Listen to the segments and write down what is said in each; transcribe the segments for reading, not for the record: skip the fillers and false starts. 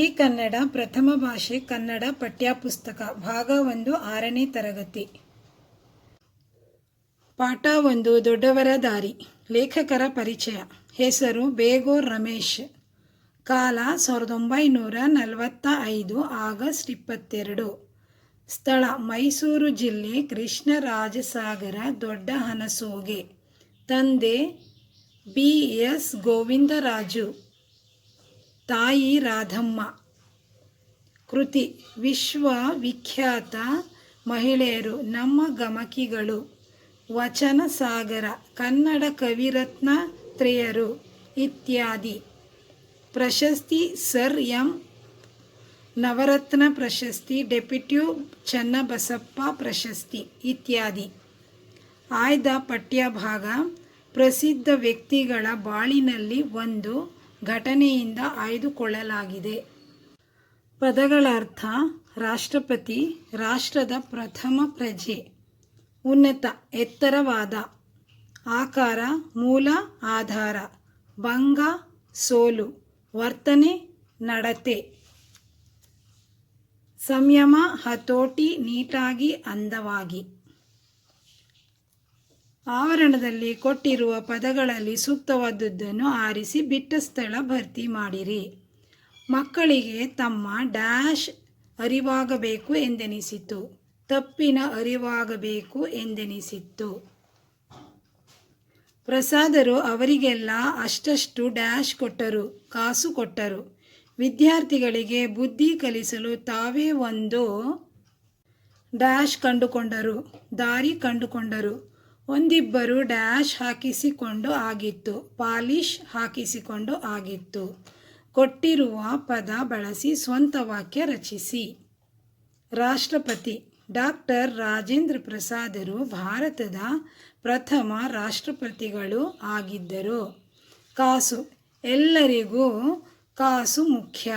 ಸಿರಿ ಕನ್ನಡ ಪ್ರಥಮ ಭಾಷೆ ಕನ್ನಡ ಪಠ್ಯಪುಸ್ತಕ ಭಾಗ 1 6ನೇ ತರಗತಿ. ಪಾಠ 1 ದೊಡ್ಡವರ ದಾರಿ. ಲೇಖಕರ ಪರಿಚಯ. ಹೆಸರು ಬೇಗೋರ್ ರಮೇಶ್. ಕಾಲ 1945 ಆಗಸ್ಟ್ 22. ಸ್ಥಳ ಮೈಸೂರು ಜಿಲ್ಲೆ ಕೃಷ್ಣರಾಜಸಾಗರ ದೊಡ್ಡ ಹನಸೋಗೆ. ತಂದೆ BS ಗೋವಿಂದರಾಜು, ತಾಯಿ ರಾಧಮ್ಮ. ಕೃತಿ ವಿಶ್ವವಿಖ್ಯಾತ ಮಹಿಳೆಯರು ನಮ್ಮ ಗಮಕಿಗಳು, ವಚನ ಸಾಗರ, ಕನ್ನಡ ಕವಿರತ್ನ ತ್ರೇಯರು ಇತ್ಯಾದಿ. ಪ್ರಶಸ್ತಿ ಸರ್ ಎಂ ನವರತ್ನ ಪ್ರಶಸ್ತಿ, ಡೆಪ್ಯೂಟಿ ಚನ್ನಬಸಪ್ಪ ಪ್ರಶಸ್ತಿ ಇತ್ಯಾದಿ. ಆಯ್ದ ಪಠ್ಯಭಾಗ ಪ್ರಸಿದ್ಧ ವ್ಯಕ್ತಿಗಳ ಬಾಳಿನಲ್ಲಿ ಒಂದು ಘಟನೆಯಿಂದ ಆಯ್ದುಕೊಳ್ಳಲಾಗಿದೆ. ಪದಗಳ ಅರ್ಥ: ರಾಷ್ಟ್ರಪತಿ, ರಾಷ್ಟ್ರದ ಪ್ರಥಮ ಪ್ರಜೆ. ಉನ್ನತ, ಎತ್ತರವಾದ. ಆಕಾರ, ಮೂಲ, ಆಧಾರ. ಭಂಗ, ಸೋಲು. ವರ್ತನೆ, ನಡತೆ. ಸಂಯಮ, ಹತೋಟಿ, ನೀಟಾಗಿ, ಅಂದವಾಗಿ. ಆವರಣದಲ್ಲಿ ಕೊಟ್ಟಿರುವ ಪದಗಳಲ್ಲಿ ಸೂಕ್ತವಾದುದನ್ನು ಆರಿಸಿ ಬಿಟ್ಟ ಸ್ಥಳ ಭರ್ತಿ ಮಾಡಿರಿ. ಮಕ್ಕಳಿಗೆ ತಮ್ಮ ಡ್ಯಾಶ್ ಅರಿವಾಗಬೇಕು ಎಂದೆನಿಸಿತು. ತಪ್ಪಿನ ಅರಿವಾಗಬೇಕು ಎಂದೆನಿಸಿತ್ತು. ಪ್ರಸಾದರು ಅವರಿಗೆಲ್ಲ ಅಷ್ಟಷ್ಟು ಡ್ಯಾಶ್ ಕೊಟ್ಟರು, ಕಾಸು ಕೊಟ್ಟರು. ವಿದ್ಯಾರ್ಥಿಗಳಿಗೆ ಬುದ್ಧಿ ಕಲಿಸಲು ತಾವೇ ಒಂದು ಡ್ಯಾಶ್ ಕಂಡುಕೊಂಡರು, ದಾರಿ ಕಂಡುಕೊಂಡರು. ಒಂದಿಬ್ಬರು ಡ್ಯಾಶ್ ಹಾಕಿಸಿಕೊಂಡು ಆಗಿತ್ತು, ಪಾಲಿಶ್ ಹಾಕಿಸಿಕೊಂಡು ಆಗಿತ್ತು. ಕೊಟ್ಟಿರುವ ಪದ ಬಳಸಿ ಸ್ವಂತ ವಾಕ್ಯ ರಚಿಸಿ. ರಾಷ್ಟ್ರಪತಿ. ಡಾಕ್ಟರ್ ರಾಜೇಂದ್ರ ಪ್ರಸಾದರು ಭಾರತದ ಪ್ರಥಮ ರಾಷ್ಟ್ರಪತಿಗಳು ಆಗಿದ್ದರು. ಕಾಸು. ಎಲ್ಲರಿಗೂ ಕಾಸು ಮುಖ್ಯ.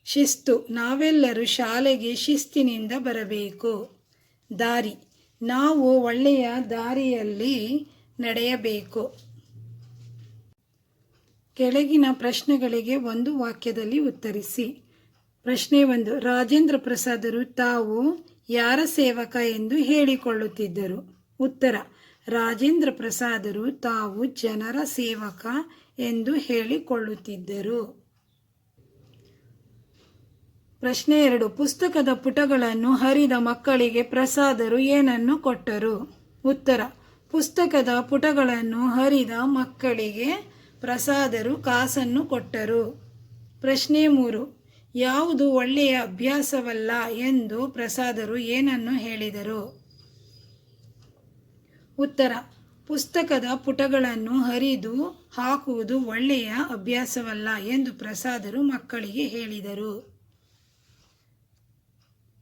ಶಿಸ್ತು. ನಾವೆಲ್ಲರೂ ಶಾಲೆಗೆ ಶಿಸ್ತಿನಿಂದ ಬರಬೇಕು. ದಾರಿ. ನಾವು ಒಳ್ಳೆಯ ದಾರಿಯಲ್ಲಿ ನಡೆಯಬೇಕು. ಕೆಳಗಿನ ಪ್ರಶ್ನೆಗಳಿಗೆ ಒಂದು ವಾಕ್ಯದಲ್ಲಿ ಉತ್ತರಿಸಿ. ಪ್ರಶ್ನೆ 1. ರಾಜೇಂದ್ರ ಪ್ರಸಾದರು ತಾವು ಯಾರ ಸೇವಕ ಎಂದು ಹೇಳಿಕೊಳ್ಳುತ್ತಿದ್ದರು? ಉತ್ತರ: ರಾಜೇಂದ್ರ ಪ್ರಸಾದರು ತಾವು ಜನರ ಸೇವಕ ಎಂದು ಹೇಳಿಕೊಳ್ಳುತ್ತಿದ್ದರು. ಪ್ರಶ್ನೆ 2. ಪುಸ್ತಕದ ಪುಟಗಳನ್ನು ಹರಿದ ಮಕ್ಕಳಿಗೆ ಪ್ರಸಾದರು ಏನನ್ನು ಕೊಟ್ಟರು? ಉತ್ತರ: ಪುಸ್ತಕದ ಪುಟಗಳನ್ನು ಹರಿದ ಮಕ್ಕಳಿಗೆ ಪ್ರಸಾದರು ಕಾಸನ್ನು ಕೊಟ್ಟರು. ಪ್ರಶ್ನೆ 3. ಯಾವುದು ಒಳ್ಳೆಯ ಅಭ್ಯಾಸವಲ್ಲ ಎಂದು ಪ್ರಸಾದರು ಏನನ್ನು ಹೇಳಿದರು? ಉತ್ತರ: ಪುಸ್ತಕದ ಪುಟಗಳನ್ನು ಹರಿದು ಹಾಕುವುದು ಒಳ್ಳೆಯ ಅಭ್ಯಾಸವಲ್ಲ ಎಂದು ಪ್ರಸಾದರು ಮಕ್ಕಳಿಗೆ ಹೇಳಿದರು.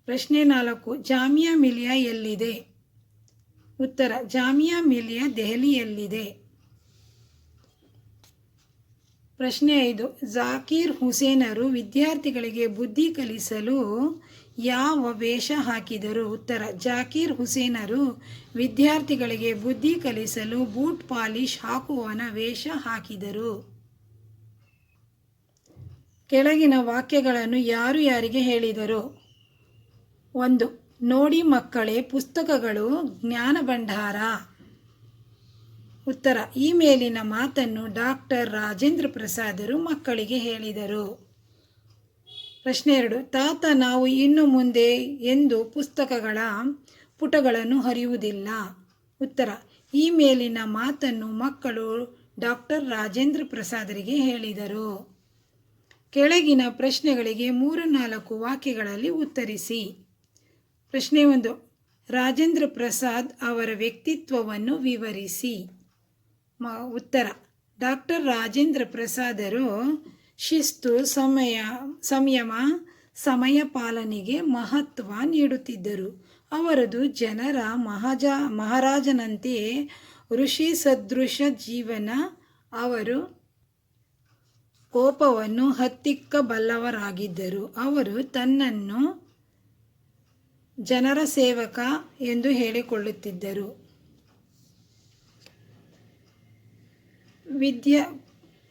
ಪ್ರಶ್ನೆ 4. ಜಾಮಿಯಾ ಮಿಲಿಯಾ ಎಲ್ಲಿದೆ? ಉತ್ತರ: ಜಾಮಿಯಾ ಮಿಲಿಯಾ ದೆಹಲಿಯಲ್ಲಿದೆ. ಪ್ರಶ್ನೆ 5. ಜಾಕೀರ್ ಹುಸೇನರು ವಿದ್ಯಾರ್ಥಿಗಳಿಗೆ ಬುದ್ಧಿ ಕಲಿಸಲು ಯಾವ ವೇಷ ಹಾಕಿದರು? ಉತ್ತರ: ಜಾಕೀರ್ ಹುಸೇನರು ವಿದ್ಯಾರ್ಥಿಗಳಿಗೆ ಬುದ್ಧಿ ಕಲಿಸಲು ಬೂಟ್ ಪಾಲಿಶ್ ಹಾಕುವವನ ವೇಷ ಹಾಕಿದರು. ಕೆಳಗಿನ ವಾಕ್ಯಗಳನ್ನು ಯಾರು ಯಾರಿಗೆ ಹೇಳಿದರು? 1. ನೋಡಿ ಮಕ್ಕಳೇ, ಪುಸ್ತಕಗಳು ಜ್ಞಾನ ಭಂಡಾರ. ಉತ್ತರ: ಈ ಮೇಲಿನ ಮಾತನ್ನು ಡಾಕ್ಟರ್ ರಾಜೇಂದ್ರ ಪ್ರಸಾದರು ಮಕ್ಕಳಿಗೆ ಹೇಳಿದರು. ಪ್ರಶ್ನೆ 2. ತಾತ ನಾವು ಇನ್ನು ಮುಂದೆ ಎಂದು ಪುಸ್ತಕಗಳ ಪುಟಗಳನ್ನು ಹರಿಯುವುದಿಲ್ಲ. ಉತ್ತರ: ಈ ಮೇಲಿನ ಮಾತನ್ನು ಮಕ್ಕಳು ಡಾಕ್ಟರ್ ರಾಜೇಂದ್ರ ಪ್ರಸಾದರಿಗೆ ಹೇಳಿದರು. ಕೆಳಗಿನ ಪ್ರಶ್ನೆಗಳಿಗೆ 3-4 ವಾಕ್ಯಗಳಲ್ಲಿ ಉತ್ತರಿಸಿ. ಪ್ರಶ್ನೆ 1. ರಾಜೇಂದ್ರ ಪ್ರಸಾದ್ ಅವರ ವ್ಯಕ್ತಿತ್ವವನ್ನು ವಿವರಿಸಿ. ಉತ್ತರ: ಡಾಕ್ಟರ್ ರಾಜೇಂದ್ರ ಪ್ರಸಾದರು ಶಿಸ್ತು, ಸಂಯಮ, ಸಮಯ ಪಾಲನೆಗೆ ಮಹತ್ವ ನೀಡುತ್ತಿದ್ದರು. ಅವರದು ಜನರ ಮಹಾರಾಜನಂತೆ ಋಷಿ ಸದೃಶ ಜೀವನ. ಅವರು ಕೋಪವನ್ನು ಹತ್ತಿಕ್ಕಬಲ್ಲವರಾಗಿದ್ದರು. ಅವರು ತನ್ನನ್ನು ಜನರ ಸೇವಕ ಎಂದು ಹೇಳಿಕೊಳ್ಳುತ್ತಿದ್ದರು.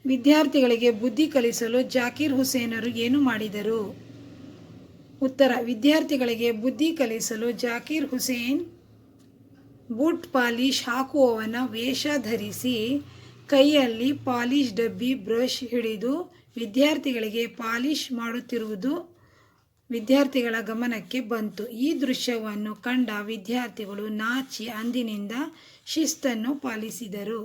ವಿದ್ಯಾರ್ಥಿಗಳಿಗೆ ಬುದ್ಧಿ ಕಲಿಸಲು ಜಾಕೀರ್ ಹುಸೇನರು ಏನು ಮಾಡಿದರು? ಉತ್ತರ: ವಿದ್ಯಾರ್ಥಿಗಳಿಗೆ ಬುದ್ಧಿ ಕಲಿಸಲು ಜಾಕೀರ್ ಹುಸೇನ್ ಬೂಟ್ ಪಾಲಿಶ್ ಹಾಕುವವನ ವೇಷ ಧರಿಸಿ ಕೈಯಲ್ಲಿ ಪಾಲಿಶ್ ಡಬ್ಬಿ ಬ್ರಷ್ ಹಿಡಿದು ವಿದ್ಯಾರ್ಥಿಗಳಿಗೆ ಪಾಲಿಶ್ ಮಾಡುತ್ತಿರುವುದು ವಿದ್ಯಾರ್ಥಿಗಳ ಗಮನಕ್ಕೆ ಬಂತು. ಈ ದೃಶ್ಯವನ್ನು ಕಂಡ ವಿದ್ಯಾರ್ಥಿಗಳು ನಾಚಿ ಅಂದಿನಿಂದ ಶಿಸ್ತನ್ನು ಪಾಲಿಸಿದರು.